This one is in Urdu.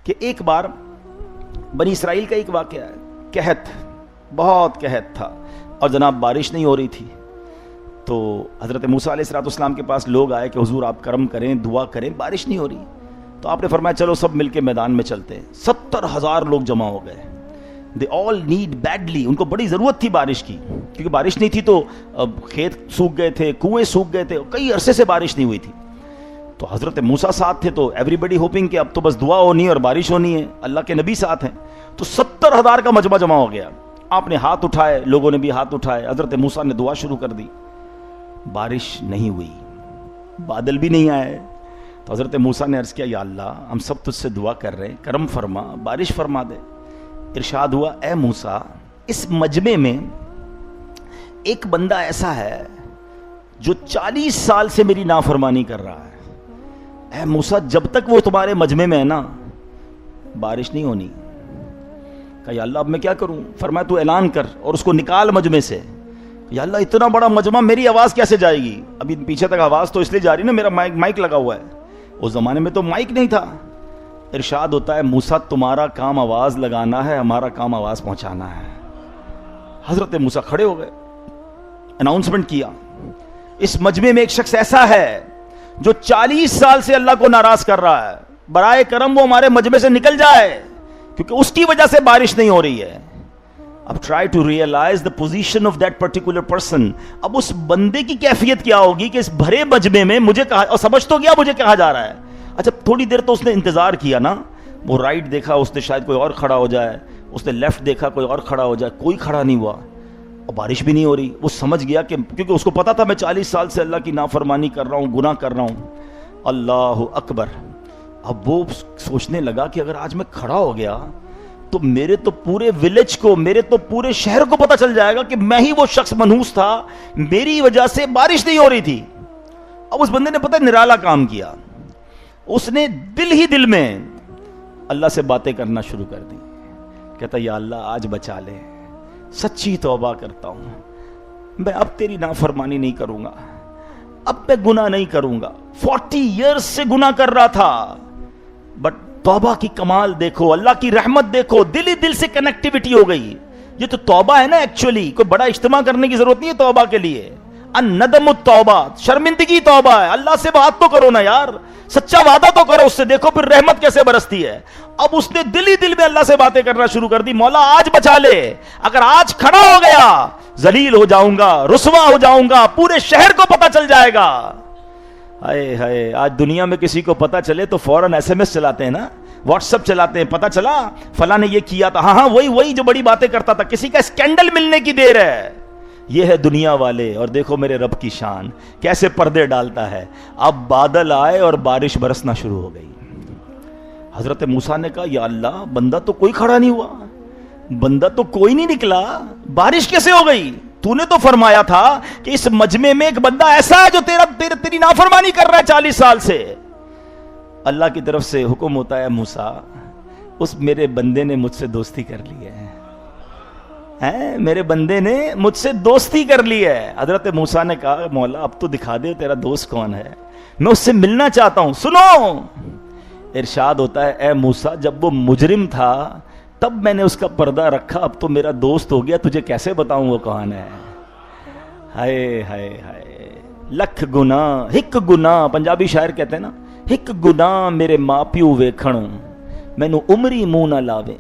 کہ ایک بار بنی اسرائیل کا ایک واقعہ ہے، قحط، بہت قحط تھا اور جناب بارش نہیں ہو رہی تھی. تو حضرت موسیٰ علیہ السلام کے پاس لوگ آئے کہ حضور آپ کرم کریں، دعا کریں، بارش نہیں ہو رہی. تو آپ نے فرمایا چلو سب مل کے میدان میں چلتے ہیں. 70,000 لوگ جمع ہو گئے. دے آل نیڈ بیڈلی، ان کو بڑی ضرورت تھی بارش کی، کیونکہ بارش نہیں تھی تو کھیت سوکھ گئے تھے، کنویں سوکھ گئے تھے، کئی عرصے سے بارش نہیں ہوئی تھی. تو حضرت موسیٰ ساتھ تھے تو ایوری بڈی ہوپنگ کہ اب تو بس دعا ہونی ہے اور بارش ہونی ہے، اللہ کے نبی ساتھ ہیں. تو 70,000 کا مجمع جمع ہو گیا. آپ نے ہاتھ اٹھائے، لوگوں نے بھی ہاتھ اٹھائے، حضرت موسیٰ نے دعا شروع کر دی. بارش نہیں ہوئی، بادل بھی نہیں آئے. تو حضرت موسیٰ نے عرض کیا یا اللہ ہم سب تجھ سے دعا کر رہے ہیں، کرم فرما، بارش فرما دے. ارشاد ہوا اے موسیٰ اس مجمع میں ایک بندہ ایسا ہے جو 40 سال سے میری نافرمانی کر رہا ہے. اے موسیٰ جب تک وہ تمہارے مجمع میں ہے نا بارش نہیں ہونی. کہا یا اللہ اب میں کیا کروں؟ فرمایا تو اعلان کر اور اس کو نکال مجمع سے. یا اللہ اتنا بڑا مجمع میری آواز کیسے جائے گی؟ ابھی پیچھے تک آواز تو اس لیے جا رہی نا، میرا مائک لگا ہوا ہے. اس زمانے میں تو مائک نہیں تھا. ارشاد ہوتا ہے موسیٰ تمہارا کام آواز لگانا ہے، ہمارا کام آواز پہنچانا ہے. حضرت موسیٰ کھڑے ہو گئے، اناؤنسمنٹ کیا اس مجمع میں ایک شخص ایسا ہے جو 40 سال سے اللہ کو ناراض کر رہا ہے، برائے کرم وہ ہمارے مجمع سے نکل جائے کیونکہ اس کی وجہ سے بارش نہیں ہو رہی ہے. اب try to realize the position of that particular person. اب اس بندے کی کیفیت کیا ہوگی کہ اس بھرے مجمع میں مجھے کہا، اور سمجھ تو گیا مجھے کہا جا رہا ہے. اچھا تھوڑی دیر تو اس نے انتظار کیا نا، وہ رائٹ دیکھا اس نے شاید کوئی اور کھڑا ہو جائے، اس نے لیفٹ دیکھا کوئی اور کھڑا ہو جائے، کوئی کھڑا نہیں ہوا اور بارش بھی نہیں ہو رہی. وہ سمجھ گیا کہ کیونکہ اس کو پتا تھا میں 40 سال سے اللہ کی نافرمانی کر رہا ہوں، گناہ کر رہا ہوں. اللہ اکبر. اب وہ سوچنے لگا کہ اگر آج میں کھڑا ہو گیا تو میرے تو پورے ولیج کو، میرے تو پورے شہر کو پتا چل جائے گا کہ میں ہی وہ شخص منحوس تھا، میری وجہ سے بارش نہیں ہو رہی تھی. اب اس بندے نے پتہ نرالا کام کیا، اس نے دل ہی دل میں اللہ سے باتیں کرنا شروع کر دی. کہتا یا اللہ آج بچا لے، سچی توبہ کرتا ہوں، میں اب تیری نافرمانی نہیں کروں گا، اب میں گناہ نہیں کروں گا. 40 ایئرز سے گناہ کر رہا تھا، بٹ توبہ کی کمال دیکھو، اللہ کی رحمت دیکھو، دل ہی دل سے کنیکٹیوٹی ہو گئی. یہ تو توبہ ہے نا ایکچولی، کوئی بڑا اجتماع کرنے کی ضرورت نہیں ہے توبہ کے لیے. الندم التوبہ، شرمندگی توبہ ہے. اللہ سے بات تو کرو نا یار، سچا وعدہ تو کرو اس سے، دیکھو پھر رحمت کیسے برستی ہے. اب اس نے دل ہی دل میں اللہ سے باتیں کرنا شروع کر دی. مولا آج بچا لے، اگر آج کھڑا ہو گیا ذلیل ہو جاؤں گا، رسوا ہو جاؤں گا، پورے شہر کو پتا چل جائے گا. ہائے ہائے، آج دنیا میں کسی کو پتا چلے تو فوراً SMS چلاتے ہیں نا، واٹس ایپ چلاتے ہیں، پتا چلا فلاں نے یہ کیا تھا، ہاں وہی جو بڑی باتیں کرتا تھا. کسی کا اسکینڈل ملنے کی دیر ہے. یہ ہے دنیا والے. اور دیکھو میرے رب کی شان کیسے پردے ڈالتا ہے. اب بادل آئے اور بارش برسنا شروع ہو گئی. حضرت موسیٰ نے کہا یا اللہ بندہ تو کوئی کھڑا نہیں ہوا، بندہ تو کوئی نہیں نکلا، بارش کیسے ہو گئی؟ تو نے تو فرمایا تھا کہ اس مجمع میں ایک بندہ ایسا ہے جو تیری نافرمانی کر رہا ہے 40 سال سے. اللہ کی طرف سے حکم ہوتا ہے موسیٰ اس میرے بندے نے مجھ سے دوستی کر لی ہے، میرے بندے نے مجھ سے دوستی کر لی ہے. حضرت موسیٰ نے کہا مولا اب تو دکھا دے تیرا دوست کون ہے، میں اس سے ملنا چاہتا ہوں. سنو، ارشاد ہوتا ہے اے موسیٰ جب وہ مجرم تھا تب میں نے اس کا پردہ رکھا، اب تو میرا دوست ہو گیا، تجھے کیسے بتاؤں وہ کون ہے. ہائے ہائے ہائے، لکھ گناہ ہک گناہ، پنجابی شاعر کہتے ہیں نا، ہک گناہ میرے ماں پیو ویکھن مینوں عمری منہ نہ لاوے.